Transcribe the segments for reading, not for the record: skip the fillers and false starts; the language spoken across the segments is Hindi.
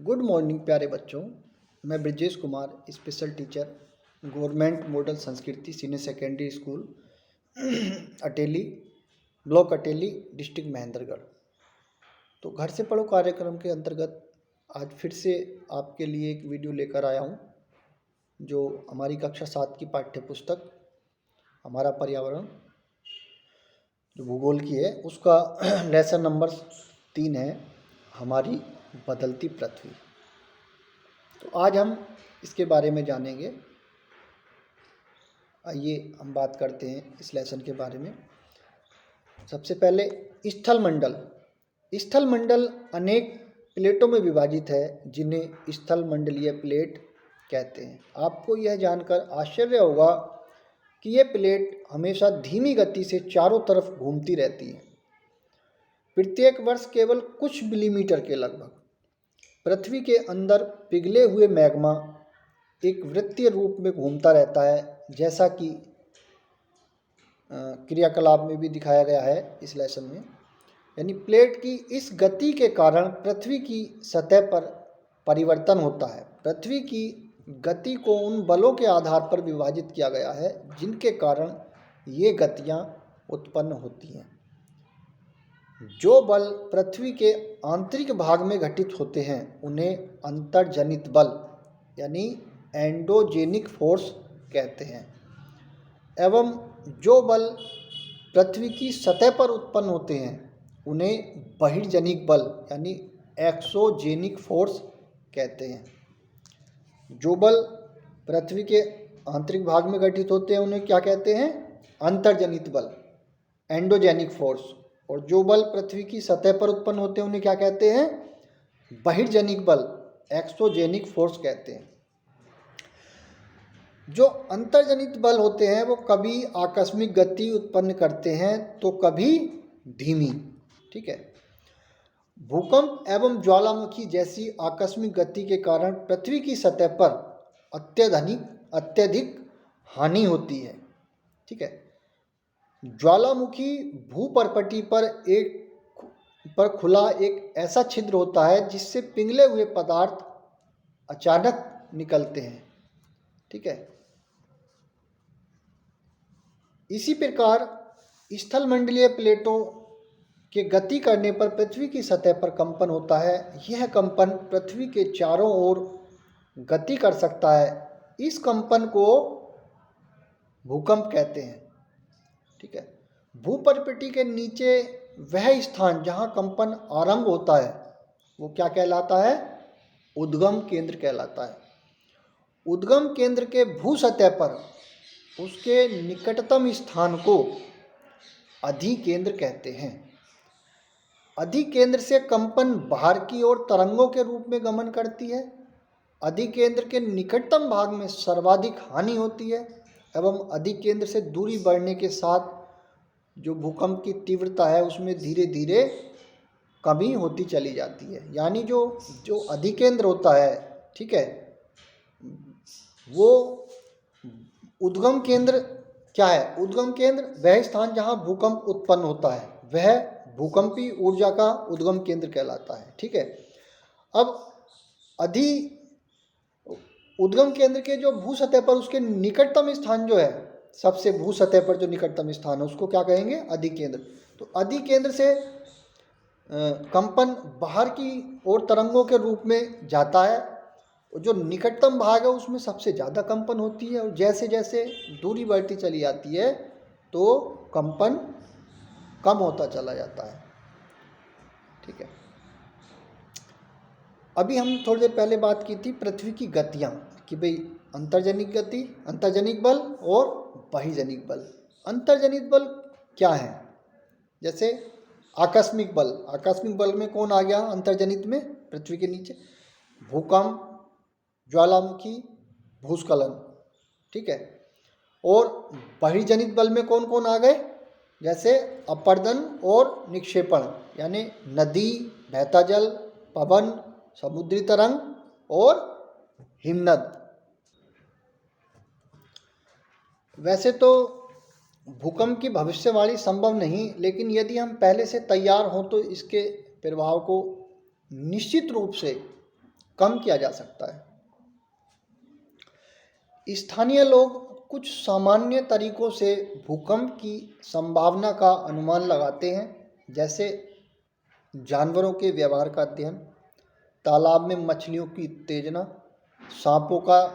गुड मॉर्निंग प्यारे बच्चों। मैं Brajesh Kumar, special teacher, government model Sanskriti senior secondary school Ateli, block Ateli, district Mahendragarh. तो घर से पढ़ो कार्यक्रम के अंतर्गत आज फिर से आपके लिए एक वीडियो लेकर आया हूँ, जो हमारी कक्षा 7 की पाठ्य पुस्तक हमारा पर्यावरण जो भूगोल की है उसका लेसन नंबर 3 है, हमारी बदलती पृथ्वी। तो आज हम इसके बारे में जानेंगे। आइए हम बात करते हैं इस लेसन के बारे में। सबसे पहले स्थल मंडल अनेक प्लेटों में विभाजित है, जिन्हें स्थल मंडलीय प्लेट कहते हैं। आपको यह जानकर आश्चर्य होगा कि ये प्लेट हमेशा धीमी गति से चारों तरफ घूमती रहती है। प्रत्येक वर्ष केवल कुछ मिलीमीटर के लगभग पृथ्वी के अंदर पिघले हुए मैग्मा एक वृत्तीय रूप में घूमता रहता है, जैसा कि क्रियाकलाप में भी दिखाया गया है इस लेसन में। यानी प्लेट की इस गति के कारण पृथ्वी की सतह पर परिवर्तन होता है। पृथ्वी की गति को उन बलों के आधार पर विभाजित किया गया है जिनके कारण ये गतियाँ उत्पन्न होती हैं। जो बल पृथ्वी के आंतरिक भाग में घटित होते हैं उन्हें अंतर्जनित बल यानी एंडोजेनिक फोर्स कहते हैं, एवं जो बल पृथ्वी की सतह पर उत्पन्न होते हैं उन्हें बहिर्जनिक बल यानी एक्सोजेनिक फोर्स कहते हैं। जो बल पृथ्वी के आंतरिक भाग में घटित होते हैं उन्हें क्या कहते हैं? अंतर्जनित बल, एंडोजेनिक फोर्स। और जो बल पृथ्वी की सतह पर उत्पन्न होते हैं उन्हें क्या कहते हैं? बहिर्जनिक बल, एक्सोजेनिक फोर्स कहते हैं। जो अंतर्जनित बल होते हैं वो कभी आकस्मिक गति उत्पन्न करते हैं तो कभी धीमी। ठीक है। भूकंप एवं ज्वालामुखी जैसी आकस्मिक गति के कारण पृथ्वी की सतह पर अत्यधिक हानि होती है। ठीक है। ज्वालामुखी भूपर्पटी पर खुला एक ऐसा छिद्र होता है जिससे पिघले हुए पदार्थ अचानक निकलते हैं। ठीक है। इसी प्रकार स्थलमंडलीय प्लेटों के गति करने पर पृथ्वी की सतह पर कंपन होता है। यह कंपन पृथ्वी के चारों ओर गति कर सकता है। इस कंपन को भूकंप कहते हैं। ठीक है। भूपर्पटी के नीचे वह स्थान जहाँ कंपन आरंभ होता है वो क्या कहलाता है? उद्गम केंद्र कहलाता है। उद्गम केंद्र के भू सतह पर उसके निकटतम स्थान को अधिकेंद्र कहते हैं। अधिकेंद्र से कंपन बाहर की ओर तरंगों के रूप में गमन करती है। अधिकेंद्र के निकटतम भाग में सर्वाधिक हानि होती है एवं अधिकेंद्र से दूरी बढ़ने के साथ जो भूकंप की तीव्रता है उसमें धीरे धीरे कमी होती चली जाती है। यानी जो अधिकेंद्र होता है, ठीक है, वो उद्गम केंद्र क्या है? उद्गम केंद्र वह स्थान जहाँ भूकंप उत्पन्न होता है, वह भूकंपी ऊर्जा का उद्गम केंद्र कहलाता है। ठीक है। अब उद्गम केंद्र के जो भू सतह पर उसके निकटतम स्थान जो है, सबसे भू सतह पर जो निकटतम स्थान है उसको क्या कहेंगे? अधिकेंद्र। तो अधिकेंद्र से कंपन बाहर की ओर तरंगों के रूप में जाता है। जो निकटतम भाग है उसमें सबसे ज़्यादा कंपन होती है और जैसे जैसे दूरी बढ़ती चली जाती है तो कंपन कम होता चला जाता है। ठीक है। अभी हम थोड़ी देर पहले बात की थी पृथ्वी की गतियाँ कि भाई अंतर्जनिक गति, अंतर्जनिक बल और बहिर्जनिक बल। अंतर्जनित बल क्या है? जैसे आकस्मिक बल। आकस्मिक बल में कौन आ गया अंतर्जनित में? पृथ्वी के नीचे भूकंप, ज्वालामुखी, भूस्खलन। ठीक है। और बहिर्जनित बल में कौन कौन आ गए? जैसे अपर्दन और निक्षेपण, यानी नदी, बहता जल, पवन, समुद्री तरंग और हिमनद। वैसे तो भूकंप की भविष्यवाणी संभव नहीं, लेकिन यदि हम पहले से तैयार हों तो इसके प्रभाव को निश्चित रूप से कम किया जा सकता है। स्थानीय लोग कुछ सामान्य तरीकों से भूकंप की संभावना का अनुमान लगाते हैं, जैसे जानवरों के व्यवहार का अध्ययन, तालाब में मछलियों की उत्तेजना, सांपों का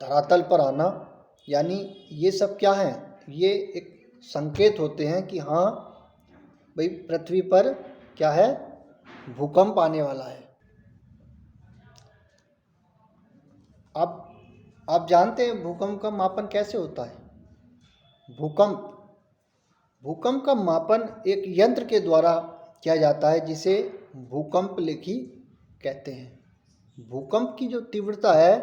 धरातल पर आना। यानी ये सब क्या है, ये एक संकेत होते हैं कि हाँ भाई पृथ्वी पर क्या है, भूकंप आने वाला है। अब आप जानते हैं भूकंप का मापन कैसे होता है। भूकंप का मापन एक यंत्र के द्वारा किया जाता है जिसे भूकंप लेखी कहते हैं। भूकंप की जो तीव्रता है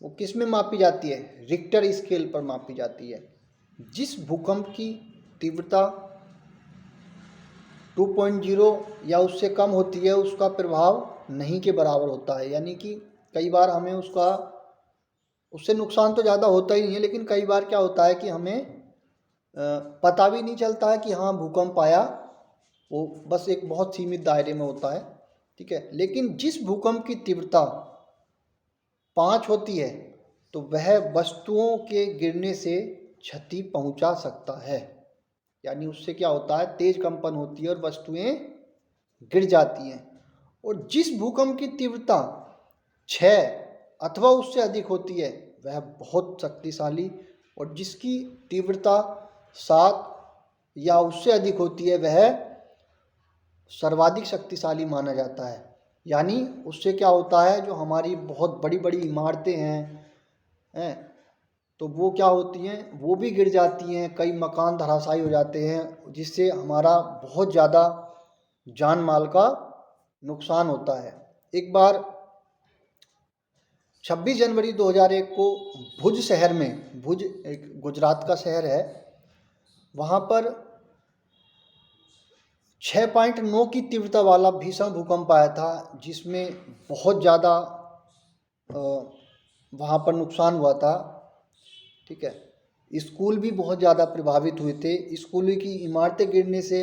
वो किस में मापी जाती है, रिक्टर स्केल पर मापी जाती है। जिस भूकंप की तीव्रता 2.0 या उससे कम होती है उसका प्रभाव नहीं के बराबर होता है। यानी कि कई बार हमें उससे नुकसान तो ज़्यादा होता ही नहीं है, लेकिन कई बार क्या होता है कि हमें पता भी नहीं चलता है कि हाँ भूकंप आया, वो बस एक बहुत सीमित दायरे में होता है। ठीक है, लेकिन जिस भूकंप की तीव्रता 5 होती है तो वह वस्तुओं के गिरने से क्षति पहुंचा सकता है। यानी उससे क्या होता है, तेज कंपन होती है और वस्तुएं गिर जाती हैं। और जिस भूकंप की तीव्रता 6 अथवा उससे अधिक होती है वह बहुत शक्तिशाली, और जिसकी तीव्रता 7 या उससे अधिक होती है वह सर्वाधिक शक्तिशाली माना जाता है। यानी उससे क्या होता है, जो हमारी बहुत बड़ी बड़ी इमारतें हैं तो वो क्या होती हैं, वो भी गिर जाती हैं, कई मकान धराशायी हो जाते हैं, जिससे हमारा बहुत ज़्यादा जान माल का नुकसान होता है। एक बार 26 जनवरी 2001 को भुज शहर में, भुज एक गुजरात का शहर है, वहाँ पर 6.9 की तीव्रता वाला भीषण भूकंप आया था, जिसमें बहुत ज़्यादा वहाँ पर नुकसान हुआ था। ठीक है, स्कूल भी बहुत ज़्यादा प्रभावित हुए थे। स्कूल की इमारतें गिरने से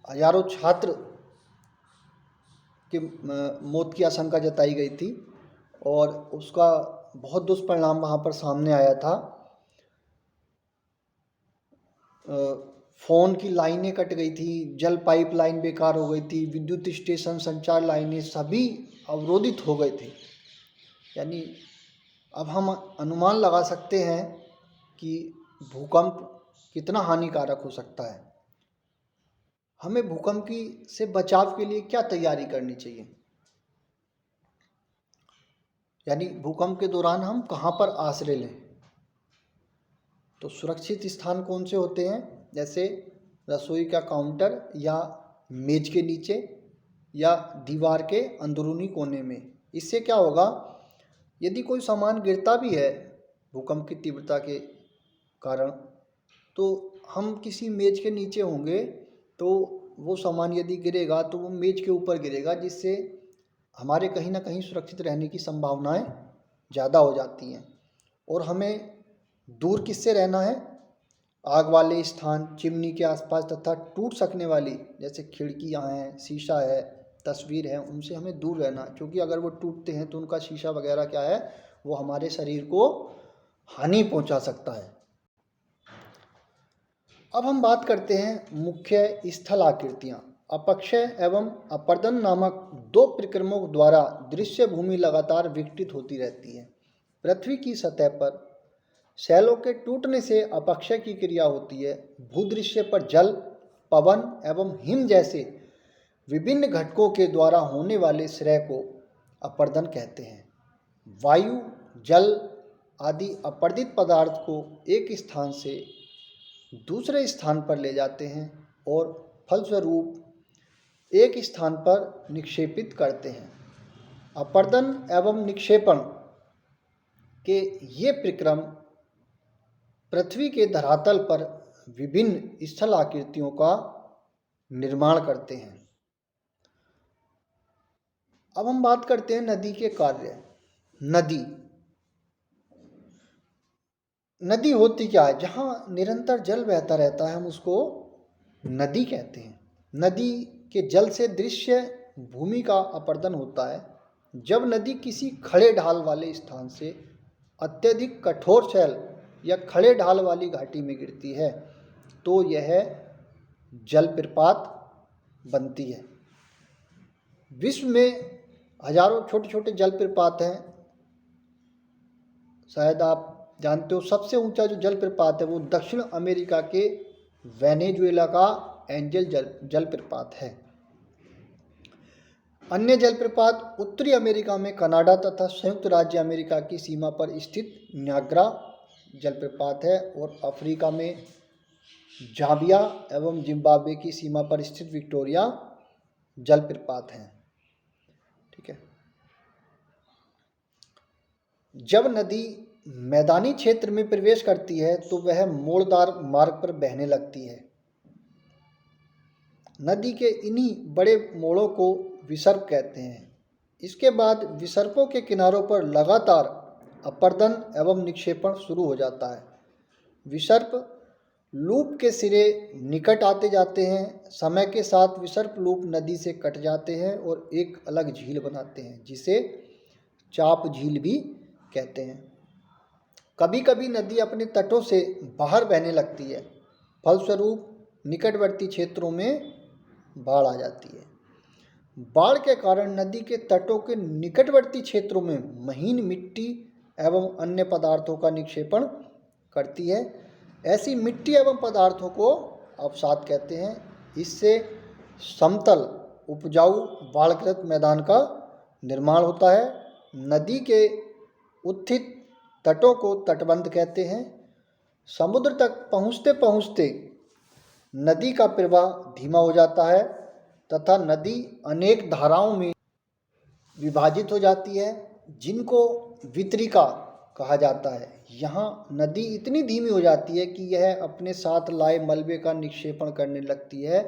हजारों छात्र की मौत की आशंका जताई गई थी और उसका बहुत दुष्परिणाम वहाँ पर सामने आया था। फ़ोन की लाइनें कट गई थी, जल पाइपलाइन बेकार हो गई थी, विद्युत स्टेशन, संचार लाइनें सभी अवरोधित हो गए थे। यानी अब हम अनुमान लगा सकते हैं कि भूकंप कितना हानिकारक हो सकता है। हमें भूकंप से बचाव के लिए क्या तैयारी करनी चाहिए, यानी भूकंप के दौरान हम कहाँ पर आश्रय लें। तो सुरक्षित स्थान कौन से होते हैं, जैसे रसोई का काउंटर या मेज के नीचे या दीवार के अंदरूनी कोने में। इससे क्या होगा, यदि कोई सामान गिरता भी है भूकंप की तीव्रता के कारण, तो हम किसी मेज के नीचे होंगे तो वो सामान यदि गिरेगा तो वो मेज के ऊपर गिरेगा, जिससे हमारे कहीं ना कहीं सुरक्षित रहने की संभावनाएं ज़्यादा हो जाती हैं। और हमें दूर किससे रहना है, आग वाले स्थान, चिमनी के आसपास तथा टूट सकने वाली जैसे खिड़कियां हैं, शीशा है, तस्वीर है, उनसे हमें दूर रहना, क्योंकि अगर वो टूटते हैं तो उनका शीशा वगैरह क्या है, वो हमारे शरीर को हानि पहुंचा सकता है। अब हम बात करते हैं मुख्य स्थल आकृतियाँ। अपक्षय एवं अपर्दन नामक दो प्रक्रमों द्वारा दृश्य भूमि लगातार विकसित होती रहती है। पृथ्वी की सतह पर शैलों के टूटने से अपक्षय की क्रिया होती है। भूदृश्य पर जल, पवन एवं हिम जैसे विभिन्न घटकों के द्वारा होने वाले श्रय को अपर्दन कहते हैं। वायु, जल आदि अपर्दित पदार्थ को एक स्थान से दूसरे स्थान पर ले जाते हैं और फलस्वरूप एक स्थान पर निक्षेपित करते हैं। अपर्दन एवं निक्षेपण के ये प्रक्रम पृथ्वी के धरातल पर विभिन्न स्थल आकृतियों का निर्माण करते हैं। अब हम बात करते हैं नदी के कार्य। नदी होती क्या है, जहाँ निरंतर जल बहता रहता है हम उसको नदी कहते हैं। नदी के जल से दृश्य भूमि का अपर्दन होता है। जब नदी किसी खड़े ढाल वाले स्थान से अत्यधिक कठोर शैल या खड़े ढाल वाली घाटी में गिरती है तो यह जलप्रपात बनती है। विश्व में हजारों छोटे छोटे जलप्रपात हैं। शायद आप जानते हो सबसे ऊंचा जो जलप्रपात है वो दक्षिण अमेरिका के वेनेजुएला का एंजल जलप्रपात है। अन्य जलप्रपात उत्तरी अमेरिका में कनाडा तथा संयुक्त राज्य अमेरिका की सीमा पर स्थित न्याग्रा जलप्रपात है और अफ्रीका में जाम्बिया एवं जिम्बाब्वे की सीमा पर स्थित विक्टोरिया जलप्रपात हैं। ठीक है। जब नदी मैदानी क्षेत्र में प्रवेश करती है तो वह मोड़दार मार्ग पर बहने लगती है। नदी के इन्हीं बड़े मोड़ों को विसर्प कहते हैं। इसके बाद विसर्पों के किनारों पर लगातार अपर्दन एवं निक्षेपण शुरू हो जाता है। विसर्प लूप के सिरे निकट आते जाते हैं। समय के साथ विसर्प लूप नदी से कट जाते हैं और एक अलग झील बनाते हैं जिसे चाप झील भी कहते हैं। कभी कभी नदी अपने तटों से बाहर बहने लगती है, फलस्वरूप निकटवर्ती क्षेत्रों में बाढ़ आ जाती है। बाढ़ के कारण नदी के तटों के निकटवर्ती क्षेत्रों में महीन मिट्टी एवं अन्य पदार्थों का निक्षेपण करती है। ऐसी मिट्टी एवं पदार्थों को अवसाद कहते हैं। इससे समतल उपजाऊ बाढ़ग्रस्त मैदान का निर्माण होता है। नदी के उत्थित तटों को तटबंध कहते हैं। समुद्र तक पहुँचते पहुँचते नदी का प्रवाह धीमा हो जाता है तथा नदी अनेक धाराओं में विभाजित हो जाती है जिनको वितरिका कहा जाता है। यहाँ नदी इतनी धीमी हो जाती है कि यह अपने साथ लाए मलबे का निक्षेपण करने लगती है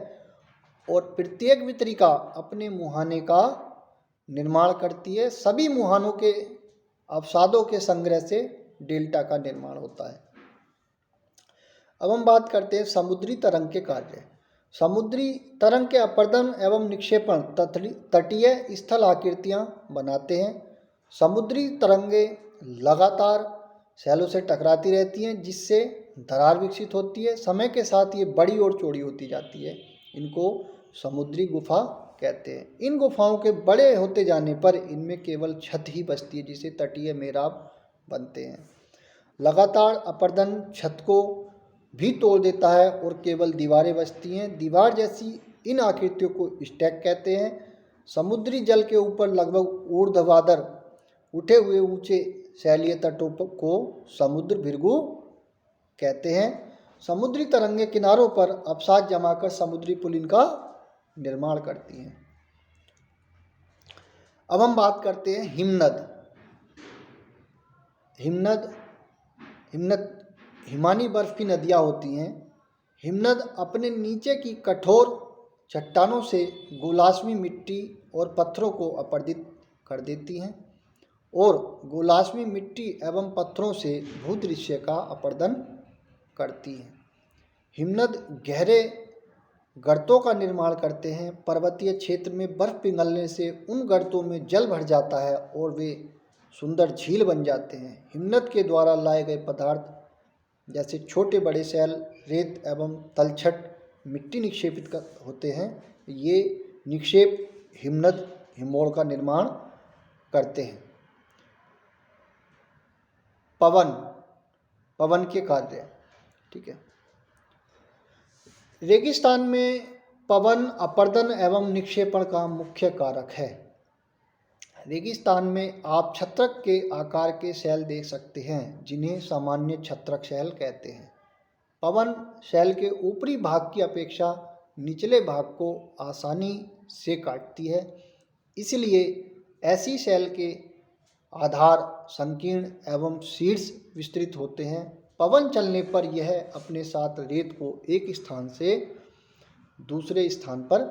और प्रत्येक वितरिका अपने मुहाने का निर्माण करती है। सभी मुहानों के अवसादों के संग्रह से डेल्टा का निर्माण होता है। अब हम बात करते हैं समुद्री तरंग के कार्य। समुद्री तरंग के अपर्दन एवं निक्षेपण तटीय स्थल आकृतियाँ बनाते हैं। समुद्री तरंगें लगातार सैलों से टकराती रहती हैं जिससे दरार विकसित होती है। समय के साथ ये बड़ी और चौड़ी होती जाती है। इनको समुद्री गुफा कहते हैं। इन गुफाओं के बड़े होते जाने पर इनमें केवल छत ही बचती है जिसे तटीय मेहराब बनते हैं। लगातार अपर्दन छत को भी तोड़ देता है और केवल दीवारें बचती हैं। दीवार जैसी इन आकृतियों को स्टैक कहते हैं। समुद्री जल के ऊपर लगभग ऊर्ध्वाधर उठे हुए ऊंचे शैलीय तटों को समुद्र भृगु कहते हैं। समुद्री तरंगें किनारों पर अवसाद जमाकर समुद्री पुलिन का निर्माण करती हैं। अब हम बात करते हैं हिमनद। हिमनद हिमानी बर्फ की नदियाँ होती हैं। हिमनद अपने नीचे की कठोर चट्टानों से गोलाश्मी मिट्टी और पत्थरों को अपरदित कर देती हैं और गोलाश्मी मिट्टी एवं पत्थरों से भूदृश्य का अपर्दन करती हैं। हिमनद गहरे गर्तों का निर्माण करते हैं। पर्वतीय क्षेत्र में बर्फ़ पिघलने से उन गर्तों में जल भर जाता है और वे सुंदर झील बन जाते हैं। हिमनद के द्वारा लाए गए पदार्थ जैसे छोटे बड़े शैल, रेत एवं तलछट मिट्टी निक्षेपित होते हैं। ये निक्षेप हिमनद हिमोड़ का निर्माण करते हैं। पवन के कार्य। ठीक है। रेगिस्तान में पवन अपर्दन एवं निक्षेपण का मुख्य कारक है। रेगिस्तान में आप छत्रक के आकार के शैल देख सकते हैं जिन्हें सामान्य छत्रक शैल कहते हैं। पवन शैल के ऊपरी भाग की अपेक्षा निचले भाग को आसानी से काटती है, इसलिए ऐसी शैल के आधार संकीर्ण एवं शीर्ष विस्तृत होते हैं। पवन चलने पर यह अपने साथ रेत को एक स्थान से दूसरे स्थान पर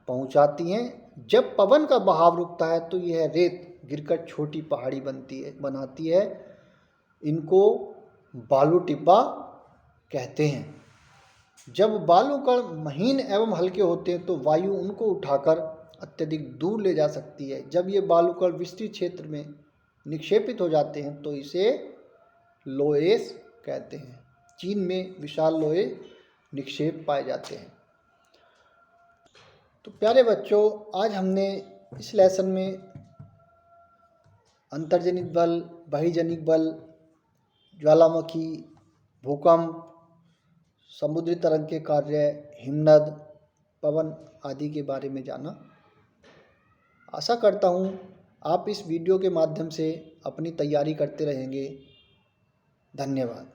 पहुंचाती हैं। जब पवन का बहाव रुकता है तो यह रेत गिरकर छोटी पहाड़ी बनाती है। इनको बालू टिब्बा कहते हैं। जब बालू कण महीन एवं हल्के होते हैं तो वायु उनको उठाकर अत्यधिक दूर ले जा सकती है। जब ये बालूकण विस्तृत क्षेत्र में निक्षेपित हो जाते हैं तो इसे लोएस कहते हैं। चीन में विशाल लोहे निक्षेप पाए जाते हैं। तो प्यारे बच्चों, आज हमने इस लेसन में अंतर्जनित बल, बहिर्जनित बल, ज्वालामुखी, भूकंप, समुद्री तरंग के कार्य, हिमनद, पवन आदि के बारे में जाना। आशा करता हूँ आप इस वीडियो के माध्यम से अपनी तैयारी करते रहेंगे। धन्यवाद।